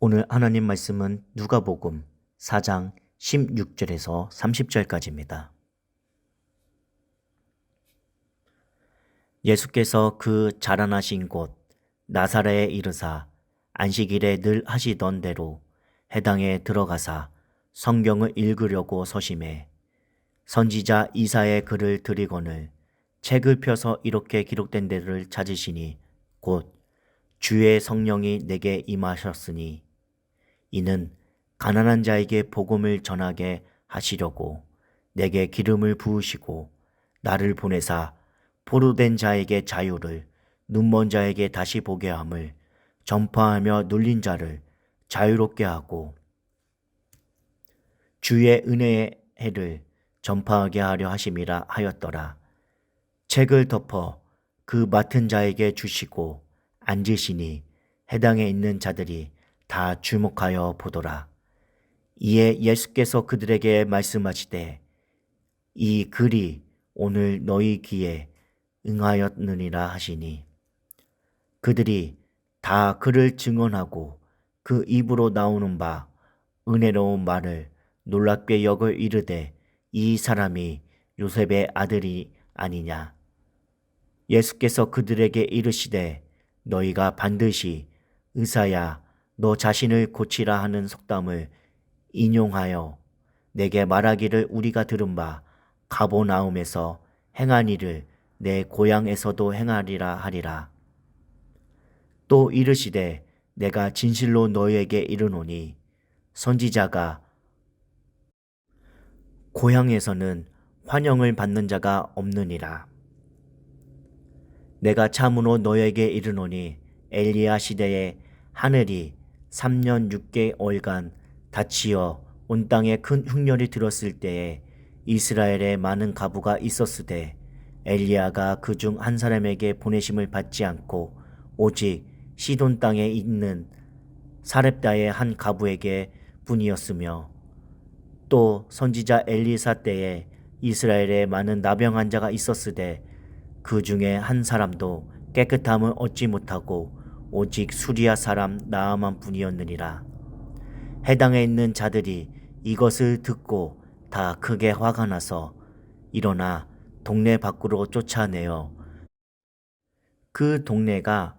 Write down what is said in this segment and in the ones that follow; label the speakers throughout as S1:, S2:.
S1: 오늘 하나님 말씀은 누가복음 4장 16절에서 30절까지입니다. 예수께서 그 자라나신 곳 나사렛에 이르사 안식일에 늘 하시던 대로 회당에 들어가사 성경을 읽으려고 서심해 선지자 이사야의 글을 들이거늘 책을 펴서 이렇게 기록된 데를 찾으시니 곧 주의 성령이 내게 임하셨으니 이는 가난한 자에게 복음을 전하게 하시려고 내게 기름을 부으시고 나를 보내사 포로된 자에게 자유를 눈먼 자에게 다시 보게 함을 전파하며 눌린 자를 자유롭게 하고 주의 은혜의 해를 전파하게 하려 하심이라 하였더라. 책을 덮어 그 맡은 자에게 주시고 앉으시니 회당에 있는 자들이 다 주목하여 보더라. 이에 예수께서 그들에게 말씀하시되 이 글이 오늘 너희 귀에 응하였느니라 하시니 그들이 다 그를 증언하고 그 입으로 나오는 바 은혜로운 말을 놀랍게 여겨 이르되 이 사람이 요셉의 아들이 아니냐. 예수께서 그들에게 이르시되 너희가 반드시 의사야 너 자신을 고치라 하는 속담을 인용하여 내게 말하기를 우리가 들은 바 가버나움에서 행한 일을 내 고향에서도 행하리라 하리라. 또 이르시되 내가 진실로 너희에게 이르노니 선지자가 고향에서는 환영을 받는 자가 없느니라. 내가 참으로 너희에게 이르노니 엘리야 시대에 하늘이 3년 6개월간 닫히어 온 땅에 큰 흉년이 들었을 때에 이스라엘에 많은 가부가 있었으되 엘리야가 그중 한 사람에게 보내심을 받지 않고 오직 시돈 땅에 있는 사렙다의 한 가부에게 뿐이었으며 또 선지자 엘리사 때에 이스라엘에 많은 나병 환자가 있었으되 그 중에 한 사람도 깨끗함을 얻지 못하고 오직 수리아 사람 나아만 뿐이었느니라. 회당에 있는 자들이 이것을 듣고 다 크게 화가 나서 일어나 동네 밖으로 쫓아내어 그 동네가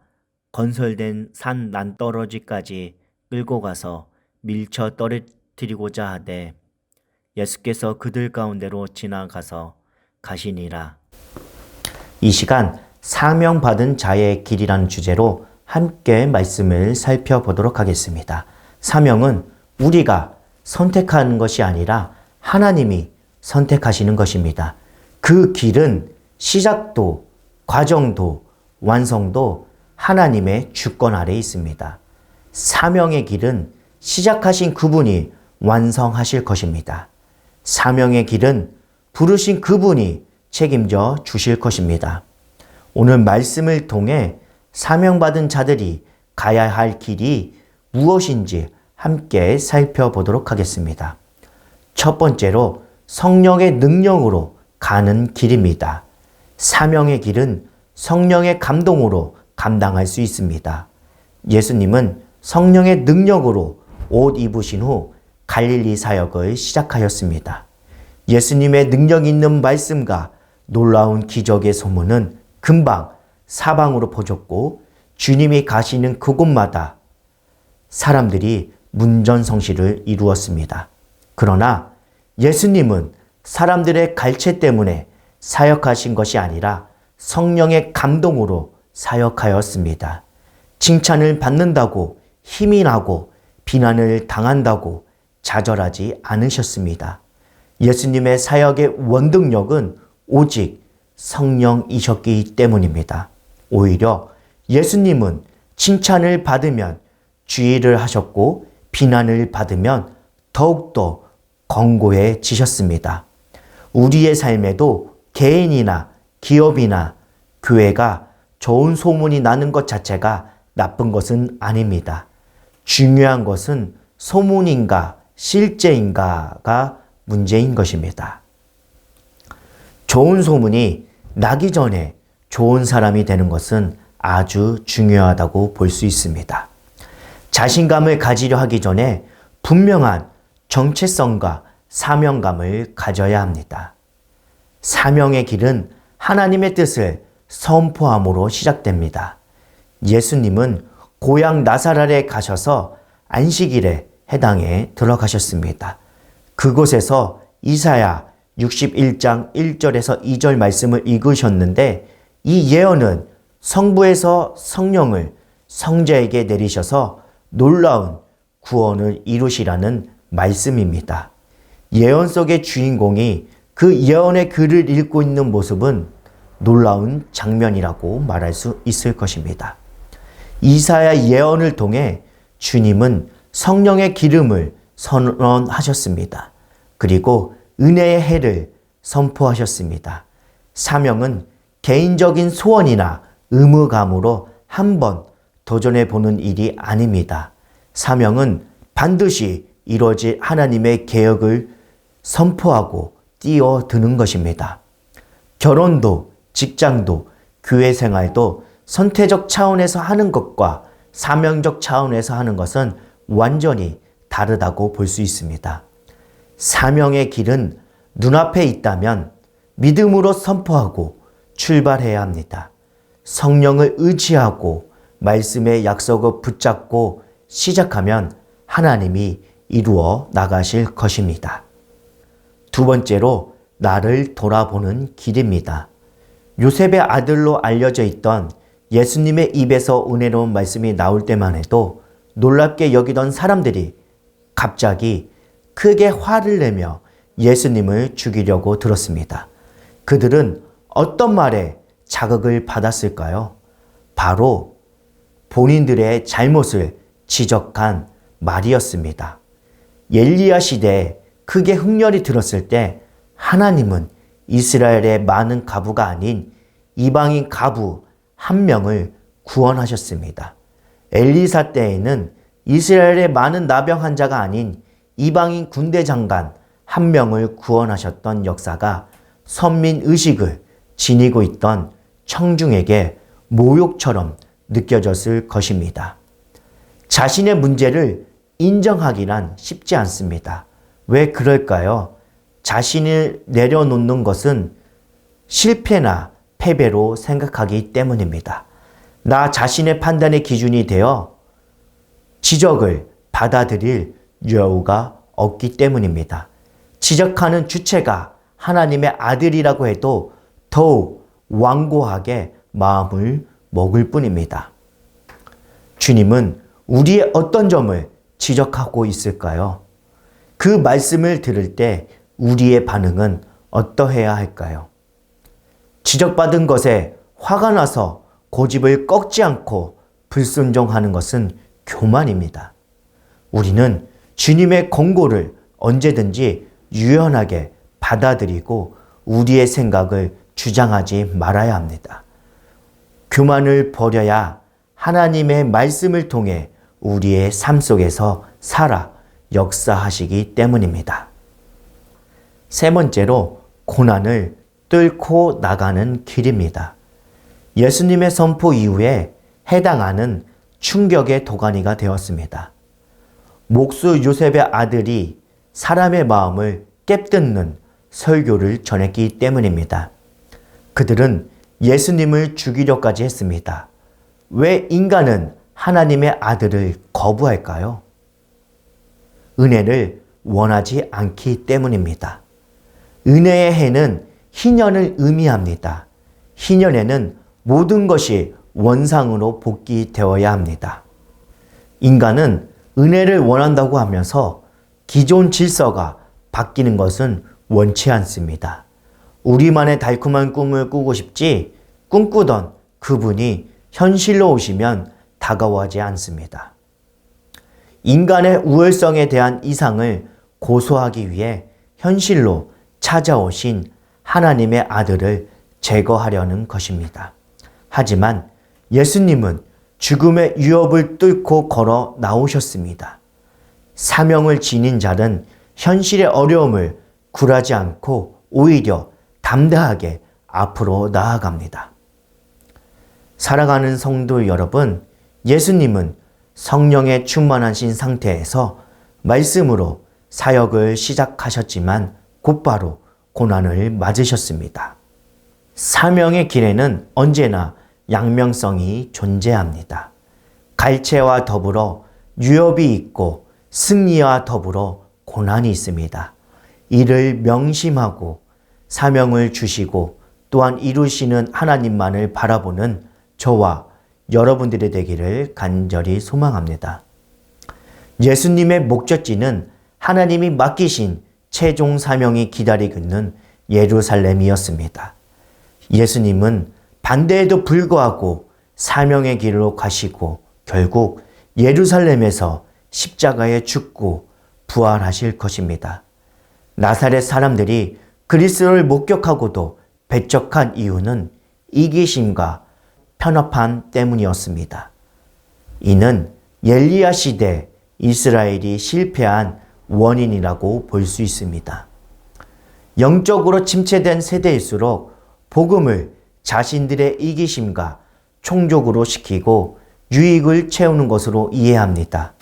S1: 건설된 산 난떨어지까지 끌고 가서 밀쳐 떨어뜨리고자 하되 예수께서 그들 가운데로 지나가서 가시니라. 이 시간 사명받은 자의 길이라는 주제로 함께 말씀을 살펴보도록 하겠습니다. 사명은 우리가 선택하는 것이 아니라 하나님이 선택하시는 것입니다. 그 길은 시작도, 과정도, 완성도 하나님의 주권 아래에 있습니다. 사명의 길은 시작하신 그분이 완성하실 것입니다. 사명의 길은 부르신 그분이 책임져 주실 것입니다. 오늘 말씀을 통해 사명받은 자들이 가야 할 길이 무엇인지 함께 살펴보도록 하겠습니다. 첫 번째로 성령의 능력으로 가는 길입니다. 사명의 길은 성령의 감동으로 감당할 수 있습니다. 예수님은 성령의 능력으로 옷 입으신 후 갈릴리 사역을 시작하였습니다. 예수님의 능력 있는 말씀과 놀라운 기적의 소문은 금방 사방으로 퍼졌고 주님이 가시는 그곳마다 사람들이 문전성시를 이루었습니다. 그러나 예수님은 사람들의 갈채 때문에 사역하신 것이 아니라 성령의 감동으로 사역하였습니다. 칭찬을 받는다고 힘이 나고 비난을 당한다고 좌절하지 않으셨습니다. 예수님의 사역의 원동력은 오직 성령이셨기 때문입니다. 오히려 예수님은 칭찬을 받으면 주의를 하셨고 비난을 받으면 더욱더 견고해지셨습니다. 우리의 삶에도 개인이나 기업이나 교회가 좋은 소문이 나는 것 자체가 나쁜 것은 아닙니다. 중요한 것은 소문인가 실제인가가 문제인 것입니다. 좋은 소문이 나기 전에 좋은 사람이 되는 것은 아주 중요하다고 볼 수 있습니다. 자신감을 가지려 하기 전에 분명한 정체성과 사명감을 가져야 합니다. 사명의 길은 하나님의 뜻을 선포함으로 시작됩니다. 예수님은 고향 나사렛에 가셔서 안식일에 해당에 들어가셨습니다. 그곳에서 이사야 61장 1절에서 2절 말씀을 읽으셨는데 이 예언은 성부에서 성령을 성자에게 내리셔서 놀라운 구원을 이루시라는 말씀입니다. 예언 속의 주인공이 그 예언의 글을 읽고 있는 모습은 놀라운 장면이라고 말할 수 있을 것입니다. 이사야 예언을 통해 주님은 성령의 기름을 선언하셨습니다. 그리고 은혜의 해를 선포하셨습니다. 사명은 개인적인 소원이나 의무감으로 한번 도전해 보는 일이 아닙니다. 사명은 반드시 이루어질 하나님의 계획을 선포하고 뛰어드는 것입니다. 결혼도, 직장도, 교회 생활도 선택적 차원에서 하는 것과 사명적 차원에서 하는 것은 완전히 다르다고 볼 수 있습니다. 사명의 길은 눈앞에 있다면 믿음으로 선포하고 출발해야 합니다. 성령을 의지하고 말씀의 약속을 붙잡고 시작하면 하나님이 이루어 나가실 것입니다. 두 번째로 나를 돌아보는 길입니다. 요셉의 아들로 알려져 있던 예수님의 입에서 은혜로운 말씀이 나올 때만 해도 놀랍게 여기던 사람들이 갑자기 크게 화를 내며 예수님을 죽이려고 들었습니다. 그들은 어떤 말에 자극을 받았을까요? 바로 본인들의 잘못을 지적한 말이었습니다. 엘리야 시대에 크게 흉년이 들었을 때 하나님은 이스라엘의 많은 가부가 아닌 이방인 가부 한 명을 구원하셨습니다. 엘리사 때에는 이스라엘의 많은 나병 환자가 아닌 이방인 군대 장관 한 명을 구원하셨던 역사가 선민 의식을 지니고 있던 청중에게 모욕처럼 느껴졌을 것입니다. 자신의 문제를 인정하기란 쉽지 않습니다. 왜 그럴까요? 자신을 내려놓는 것은 실패나 패배로 생각하기 때문입니다. 나 자신의 판단의 기준이 되어 지적을 받아들일 여유가 없기 때문입니다. 지적하는 주체가 하나님의 아들이라고 해도 더욱 완고하게 마음을 먹을 뿐입니다. 주님은 우리의 어떤 점을 지적하고 있을까요? 그 말씀을 들을 때 우리의 반응은 어떠해야 할까요? 지적받은 것에 화가 나서 고집을 꺾지 않고 불순종하는 것은 교만입니다. 우리는 주님의 권고를 언제든지 유연하게 받아들이고 우리의 생각을 주장하지 말아야 합니다. 교만을 버려야 하나님의 말씀을 통해 우리의 삶 속에서 살아 역사하시기 때문입니다. 세 번째로 고난을 뚫고 나가는 길입니다. 예수님의 선포 이후에 해당하는 충격의 도가니가 되었습니다. 목수 요셉의 아들이 사람의 마음을 깨뜯는 설교를 전했기 때문입니다. 그들은 예수님을 죽이려까지 했습니다. 왜 인간은 하나님의 아들을 거부할까요? 은혜를 원하지 않기 때문입니다. 은혜의 해는 희년을 의미합니다. 희년에는 모든 것이 원상으로 복귀되어야 합니다. 인간은 은혜를 원한다고 하면서 기존 질서가 바뀌는 것은 원치 않습니다. 우리만의 달콤한 꿈을 꾸고 싶지 꿈꾸던 그분이 현실로 오시면 다가오지 않습니다. 인간의 우월성에 대한 이상을 고소하기 위해 현실로 찾아오신 하나님의 아들을 제거하려는 것입니다. 하지만 예수님은 죽음의 위협을 뚫고 걸어 나오셨습니다. 사명을 지닌 자는 현실의 어려움을 굴하지 않고 오히려 담대하게 앞으로 나아갑니다. 사랑하는 성도 여러분, 예수님은 성령에 충만하신 상태에서 말씀으로 사역을 시작하셨지만 곧바로 고난을 맞으셨습니다. 사명의 길에는 언제나 양면성이 존재합니다. 갈채와 더불어 유업이 있고 승리와 더불어 고난이 있습니다. 이를 명심하고 사명을 주시고 또한 이루시는 하나님만을 바라보는 저와 여러분들이 되기를 간절히 소망합니다. 예수님의 목적지는 하나님이 맡기신 최종 사명이 기다리고 있는 예루살렘이었습니다. 예수님은 반대에도 불구하고 사명의 길로 가시고 결국 예루살렘에서 십자가에 죽고 부활하실 것입니다. 나사렛 사람들이 그리스도를 목격하고도 배척한 이유는 이기심과 편협함 때문이었습니다. 이는 엘리야 시대 이스라엘이 실패한 원인이라고 볼 수 있습니다. 영적으로 침체된 세대일수록 복음을 자신들의 이기심과 총족으로 시키고 유익을 채우는 것으로 이해합니다.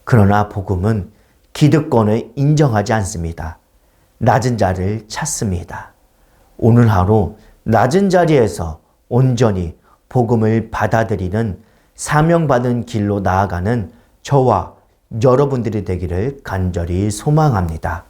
S1: 그러나 복음은 기득권을 인정하지 않습니다. 낮은 자를 찾습니다. 오늘 하루 낮은 자리에서 온전히 복음을 받아들이는 사명받은 길로 나아가는 저와 여러분들이 되기를 간절히 소망합니다.